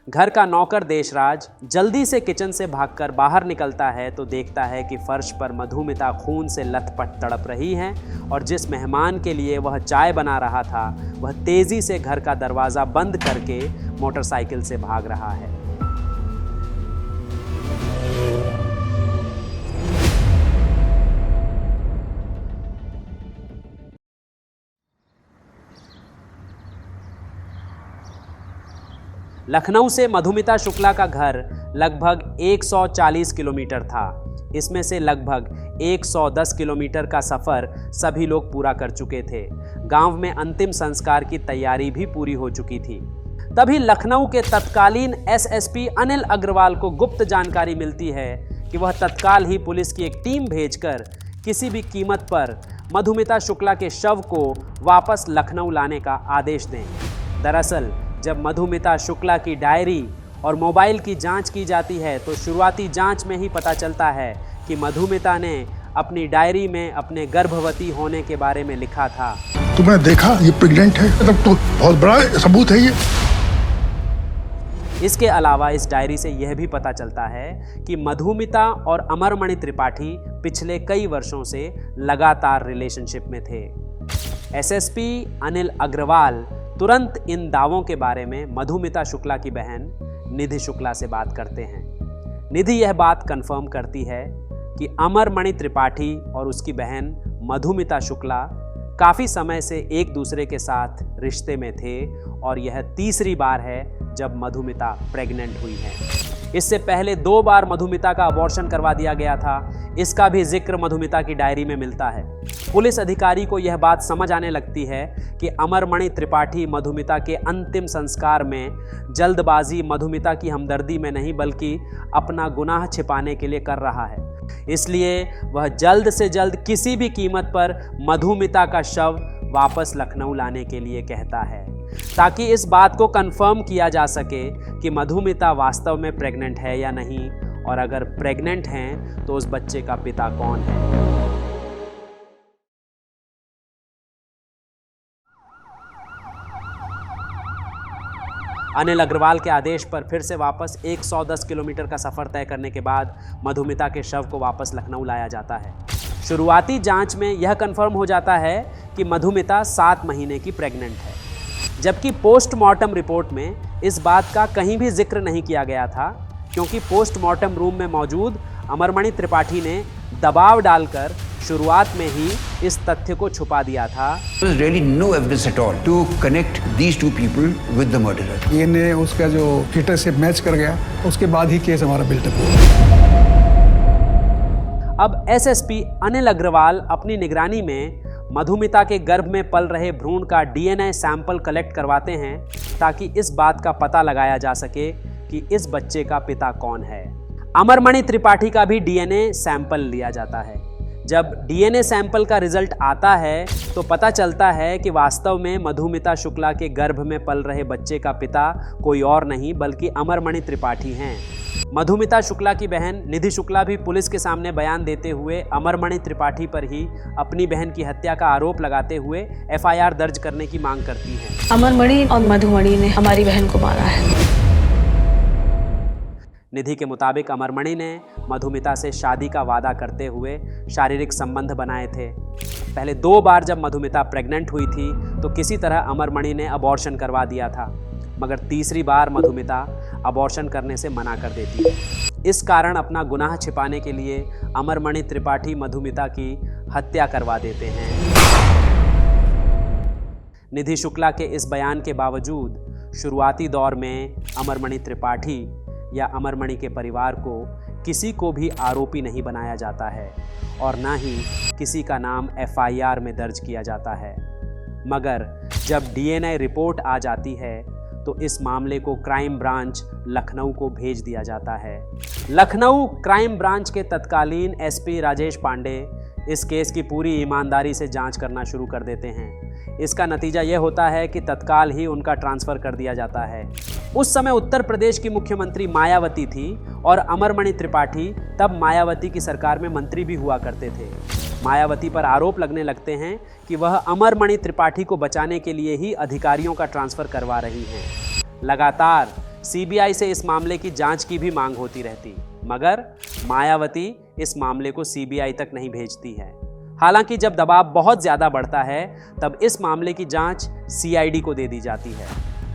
घर का नौकर देशराज जल्दी से किचन से भागकर बाहर निकलता है तो देखता है कि फर्श पर मधुमिता खून से लथपथ तड़प रही हैं और जिस मेहमान के लिए वह चाय बना रहा था वह तेजी से घर का दरवाज़ा बंद करके मोटरसाइकिल से भाग रहा है। लखनऊ से मधुमिता शुक्ला का घर लगभग 140 किलोमीटर था। इसमें से लगभग 110 किलोमीटर का सफ़र सभी लोग पूरा कर चुके थे। गांव में अंतिम संस्कार की तैयारी भी पूरी हो चुकी थी। तभी लखनऊ के तत्कालीन एसएसपी अनिल अग्रवाल को गुप्त जानकारी मिलती है कि वह तत्काल ही पुलिस की एक टीम भेजकर किसी भी कीमत पर मधुमिता शुक्ला के शव को वापस लखनऊ लाने का आदेश दें। दरअसल जब मधुमिता शुक्ला की डायरी और मोबाइल की जांच की जाती है तो शुरुआती जांच में ही पता चलता है कि मधुमिता ने अपनी डायरी में अपने गर्भवती होने के बारे में लिखा था। तुमने देखा ये प्रेग्नेंट है, मतलब तो बहुत बड़ा सबूत है ये। इसके अलावा इस डायरी से यह भी पता चलता है कि मधुमिता और अमरमणि त्रिपाठी पिछले कई वर्षों से लगातार रिलेशनशिप में थे। एसएसपी अनिल अग्रवाल तुरंत इन दावों के बारे में मधुमिता शुक्ला की बहन निधि शुक्ला से बात करते हैं। निधि यह बात कंफर्म करती है कि अमरमणि त्रिपाठी और उसकी बहन मधुमिता शुक्ला काफ़ी समय से एक दूसरे के साथ रिश्ते में थे और यह तीसरी बार है जब मधुमिता प्रेग्नेंट हुई है। इससे पहले 2 बार मधुमिता का अबॉर्शन करवा दिया गया था। इसका भी जिक्र मधुमिता की डायरी में मिलता है। पुलिस अधिकारी को यह बात समझ आने लगती है कि अमरमणि त्रिपाठी मधुमिता के अंतिम संस्कार में जल्दबाजी मधुमिता की हमदर्दी में नहीं बल्कि अपना गुनाह छिपाने के लिए कर रहा है। इसलिए वह जल्द से जल्द किसी भी कीमत पर मधुमिता का शव वापस लखनऊ लाने के लिए कहता है ताकि इस बात को कंफर्म किया जा सके कि मधुमिता वास्तव में प्रेग्नेंट है या नहीं, और अगर प्रेग्नेंट हैं तो उस बच्चे का पिता कौन है। अनिल अग्रवाल के आदेश पर फिर से वापस 110 किलोमीटर का सफ़र तय करने के बाद मधुमिता के शव को वापस लखनऊ लाया जाता है। शुरुआती जांच में यह कंफर्म हो जाता है कि मधुमिता 7 महीने की प्रेग्नेंट है, जबकि पोस्टमार्टम रिपोर्ट में इस बात का कहीं भी जिक्र नहीं किया गया था क्योंकि पोस्टमार्टम रूम में मौजूद अमरमणि त्रिपाठी ने दबाव डालकर शुरुआत में ही इस तथ्य को छुपा दिया था। There was really no evidence at all to connect these two people with the murderer. DNA उसका जो फिटस से मैच कर गया, उसके बाद ही केस हमारा बिल्डअप हुआ। अब एसएसपी अनिल अग्रवाल अपनी निगरानी में मधुमिता के गर्भ में पल रहे भ्रूण का डीएनए सैंपल कलेक्ट करवाते हैं ताकि इस बात का पता लगाया जा सके कि इस बच्चे का पिता कौन है। अमरमणि त्रिपाठी का भी डीएनए सैंपल लिया जाता है। जब डीएनए सैंपल का रिजल्ट आता है तो पता चलता है कि वास्तव में मधुमिता शुक्ला के गर्भ में पल रहे बच्चे का पिता कोई और नहीं बल्कि अमरमणि त्रिपाठी हैं। मधुमिता शुक्ला की बहन निधि शुक्ला भी पुलिस के सामने बयान देते हुए अमरमणि त्रिपाठी पर ही अपनी बहन की हत्या का आरोप लगाते हुए एफआईआर दर्ज करने की मांग करती हैं। अमरमणि और मधुमणि ने हमारी बहन को मारा है। निधि के मुताबिक अमरमणि ने मधुमिता से शादी का वादा करते हुए शारीरिक संबंध बनाए थे। पहले 2 बार जब मधुमिता प्रेग्नेंट हुई थी तो किसी तरह अमरमणि ने अबॉर्शन करवा दिया था, मगर तीसरी बार मधुमिता अबॉर्शन करने से मना कर देती है। इस कारण अपना गुनाह छिपाने के लिए अमरमणि त्रिपाठी मधुमिता की हत्या करवा देते हैं। निधि शुक्ला के इस बयान के बावजूद शुरुआती दौर में अमरमणि त्रिपाठी या अमरमणि के परिवार को किसी को भी आरोपी नहीं बनाया जाता है और ना ही किसी का नाम एफआईआर में दर्ज किया जाता है। मगर जब डीएनए रिपोर्ट आ जाती है तो इस मामले को क्राइम ब्रांच लखनऊ को भेज दिया जाता है। लखनऊ क्राइम ब्रांच के तत्कालीन एसपी राजेश पांडे इस केस की पूरी ईमानदारी से जांच करना शुरू कर देते हैं। इसका नतीजा यह होता है कि तत्काल ही उनका ट्रांसफ़र कर दिया जाता है। उस समय उत्तर प्रदेश की मुख्यमंत्री मायावती थी और अमरमणि त्रिपाठी तब मायावती की सरकार में मंत्री भी हुआ करते थे। मायावती पर आरोप लगने लगते हैं कि वह अमरमणि त्रिपाठी को बचाने के लिए ही अधिकारियों का ट्रांसफ़र करवा रही हैं। लगातार सीबीआई से इस मामले की जांच की भी मांग होती रहती, मगर मायावती इस मामले को सीबीआई तक नहीं भेजती है। हालांकि जब दबाव बहुत ज्यादा बढ़ता है तब इस मामले की जांच सीआईडी को दे दी जाती है।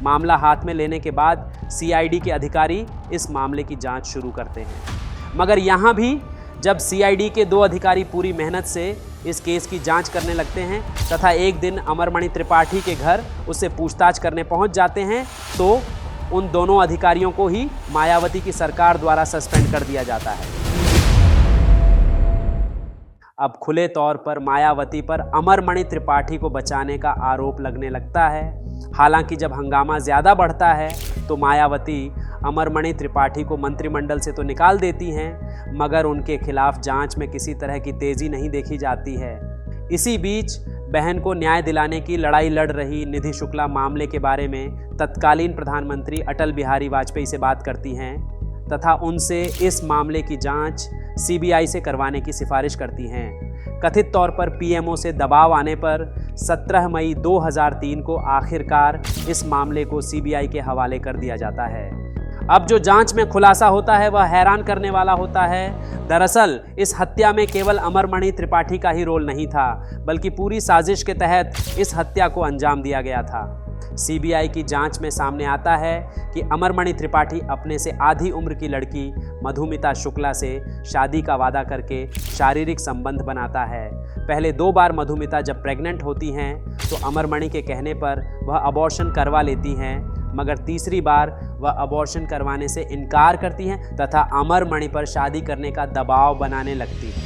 मामला हाथ में लेने के बाद सीआईडी के अधिकारी इस मामले की जांच शुरू करते हैं, मगर यहाँ भी जब सीआईडी के 2 अधिकारी पूरी मेहनत से इस केस की जांच करने लगते हैं तथा एक दिन अमरमणि त्रिपाठी के घर उससे पूछताछ करने पहुंच जाते हैं, तो उन दोनों अधिकारियों को ही मायावती की सरकार द्वारा सस्पेंड कर दिया जाता है। अब खुले तौर पर मायावती पर अमरमणि त्रिपाठी को बचाने का आरोप लगने लगता है। हालांकि जब हंगामा ज़्यादा बढ़ता है तो मायावती अमरमणि त्रिपाठी को मंत्रिमंडल से तो निकाल देती हैं, मगर उनके खिलाफ जांच में किसी तरह की तेज़ी नहीं देखी जाती है। इसी बीच बहन को न्याय दिलाने की लड़ाई लड़ रही निधि शुक्ला मामले के बारे में तत्कालीन प्रधानमंत्री अटल बिहारी वाजपेयी से बात करती हैं तथा उनसे इस मामले की जांच सीबीआई से करवाने की सिफारिश करती हैं। कथित तौर पर पीएमओ से दबाव आने पर 17 मई 2003 को आखिरकार इस मामले को सीबीआई के हवाले कर दिया जाता है। अब जो जांच में खुलासा होता है वह हैरान करने वाला होता है। दरअसल इस हत्या में केवल अमरमणि त्रिपाठी का ही रोल नहीं था, बल्कि पूरी साजिश के तहत इस हत्या को अंजाम दिया गया था। सीबीआई की जांच में सामने आता है कि अमरमणि त्रिपाठी अपने से आधी उम्र की लड़की मधुमिता शुक्ला से शादी का वादा करके शारीरिक संबंध बनाता है। पहले 2 बार मधुमिता जब प्रेग्नेंट होती हैं तो अमरमणि के कहने पर वह अबॉर्शन करवा लेती हैं, मगर तीसरी बार वह अबॉर्शन करवाने से इनकार करती हैं तथा अमरमणि पर शादी करने का दबाव बनाने लगती हैं।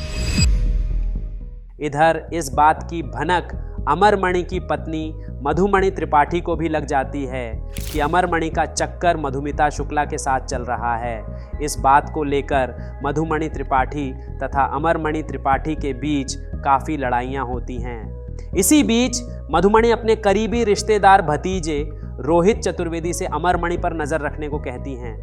इधर इस बात की भनक अमरमणि की पत्नी मधुमणि त्रिपाठी को भी लग जाती है कि अमरमणि का चक्कर मधुमिता शुक्ला के साथ चल रहा है। इस बात को लेकर मधुमणि त्रिपाठी तथा अमरमणि त्रिपाठी के बीच काफ़ी लड़ाइयाँ होती हैं। इसी बीच मधुमणि अपने करीबी रिश्तेदार भतीजे रोहित चतुर्वेदी से अमरमणि पर नज़र रखने को कहती हैं।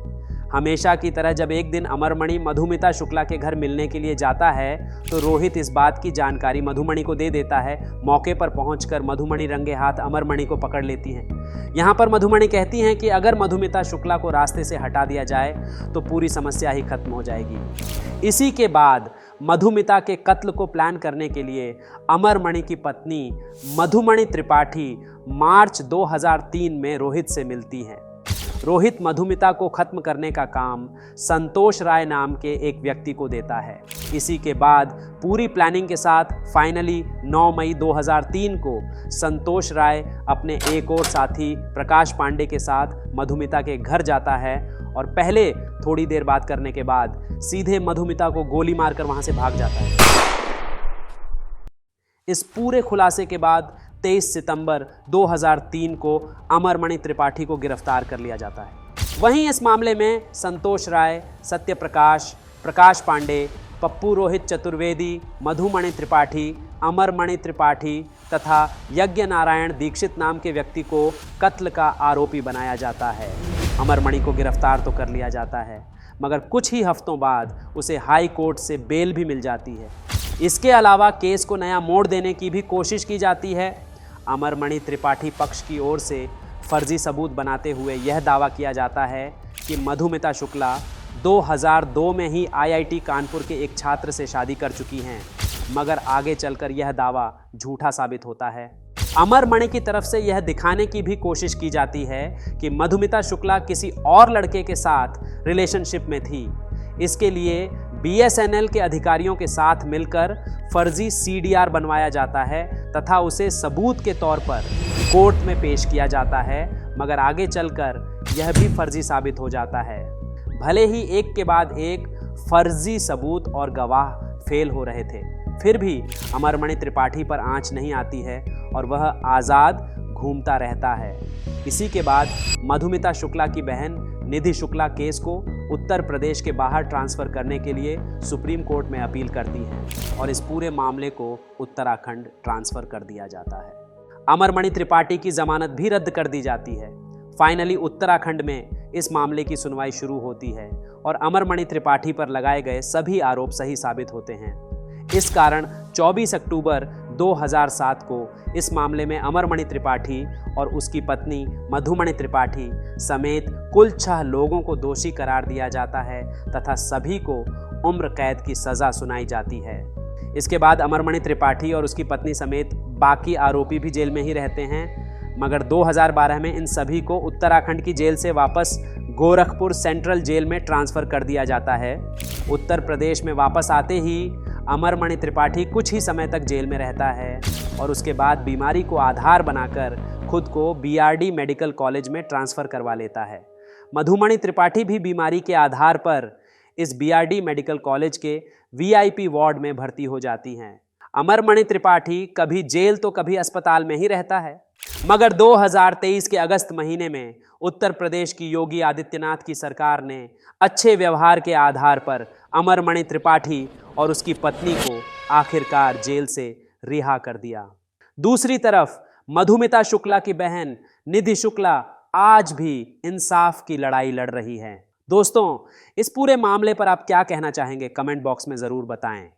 हमेशा की तरह जब एक दिन अमरमणि मधुमिता शुक्ला के घर मिलने के लिए जाता है तो रोहित इस बात की जानकारी मधुमणि को दे देता है। मौके पर पहुंचकर मधुमणि रंगे हाथ अमरमणि को पकड़ लेती हैं। यहाँ पर मधुमणि कहती हैं कि अगर मधुमिता शुक्ला को रास्ते से हटा दिया जाए तो पूरी समस्या ही खत्म हो जाएगी। इसी के बाद मधुमिता के कत्ल को प्लान करने के लिए अमरमणि की पत्नी मधुमणि त्रिपाठी मार्च 2003 में रोहित से मिलती हैं। रोहित मधुमिता को खत्म करने का काम संतोष राय नाम के एक व्यक्ति को देता है। इसी के बाद पूरी प्लानिंग के साथ फाइनली 9 मई 2003 को संतोष राय अपने एक और साथी प्रकाश पांडे के साथ मधुमिता के घर जाता है और पहले थोड़ी देर बात करने के बाद सीधे मधुमिता को गोली मारकर वहां से भाग जाता है। इस पूरे खुलासे के बाद 23 सितंबर 2003 को अमरमणि त्रिपाठी को गिरफ्तार कर लिया जाता है। वहीं इस मामले में संतोष राय, सत्य प्रकाश, प्रकाश पांडे, पप्पू रोहित चतुर्वेदी, मधुमणि त्रिपाठी, अमरमणि त्रिपाठी तथा यज्ञ नारायण दीक्षित नाम के व्यक्ति को कत्ल का आरोपी बनाया जाता है। अमरमणि को गिरफ्तार तो कर लिया जाता है, मगर कुछ ही हफ्तों बाद उसे हाई कोर्ट से बेल भी मिल जाती है। इसके अलावा केस को नया मोड़ देने की भी कोशिश की जाती है। अमरमणि त्रिपाठी पक्ष की ओर से फर्जी सबूत बनाते हुए यह दावा किया जाता है कि मधुमिता शुक्ला 2002 में ही आईआईटी कानपुर के एक छात्र से शादी कर चुकी हैं, मगर आगे चलकर यह दावा झूठा साबित होता है। अमरमणि की तरफ से यह दिखाने की भी कोशिश की जाती है कि मधुमिता शुक्ला किसी और लड़के के साथ रिलेशनशिप में थी। इसके लिए बीएसएनएल के अधिकारियों के साथ मिलकर फर्जी सीडीआर बनवाया जाता है तथा उसे सबूत के तौर पर कोर्ट में पेश किया जाता है, मगर आगे चलकर यह भी फर्जी साबित हो जाता है। भले ही एक के बाद एक फर्जी सबूत और गवाह फेल हो रहे थे, फिर भी अमरमणि त्रिपाठी पर आंच नहीं आती है और वह आज़ाद घूमता रहता है। इसी के बाद मधुमिता शुक्ला की बहन निधि शुक्ला केस को उत्तर प्रदेश के बाहर ट्रांसफ़र करने के लिए सुप्रीम कोर्ट में अपील करती है और इस पूरे मामले को उत्तराखंड ट्रांसफ़र कर दिया जाता है। अमरमणि त्रिपाठी की ज़मानत भी रद्द कर दी जाती है। फाइनली उत्तराखंड में इस मामले की सुनवाई शुरू होती है और अमरमणि त्रिपाठी पर लगाए गए सभी आरोप सही साबित होते हैं। इस कारण 24 अक्टूबर 2007 को इस मामले में अमरमणि त्रिपाठी और उसकी पत्नी मधुमणि त्रिपाठी समेत कुल 6 लोगों को दोषी करार दिया जाता है तथा सभी को उम्र कैद की सजा सुनाई जाती है। इसके बाद अमरमणि त्रिपाठी और उसकी पत्नी समेत बाकी आरोपी भी जेल में ही रहते हैं, मगर 2012 में इन सभी को उत्तराखंड की जेल से वापस गोरखपुर सेंट्रल जेल में ट्रांसफ़र कर दिया जाता है। उत्तर प्रदेश में वापस आते ही अमरमणि त्रिपाठी कुछ ही समय तक जेल में रहता है और उसके बाद बीमारी को आधार बनाकर खुद को बीआरडी मेडिकल कॉलेज में ट्रांसफ़र करवा लेता है। मधुमणि त्रिपाठी भी बीमारी के आधार पर इस बीआरडी मेडिकल कॉलेज के वीआईपी वार्ड में भर्ती हो जाती हैं। अमरमणि त्रिपाठी कभी जेल तो कभी अस्पताल में ही रहता है, मगर 2023 के अगस्त महीने में उत्तर प्रदेश की योगी आदित्यनाथ की सरकार ने अच्छे व्यवहार के आधार पर अमरमणि त्रिपाठी और उसकी पत्नी को आखिरकार जेल से रिहा कर दिया। दूसरी तरफ मधुमिता शुक्ला की बहन निधि शुक्ला आज भी इंसाफ की लड़ाई लड़ रही है। दोस्तों, इस पूरे मामले पर आप क्या कहना चाहेंगे? कमेंट बॉक्स में ज़रूर बताएं।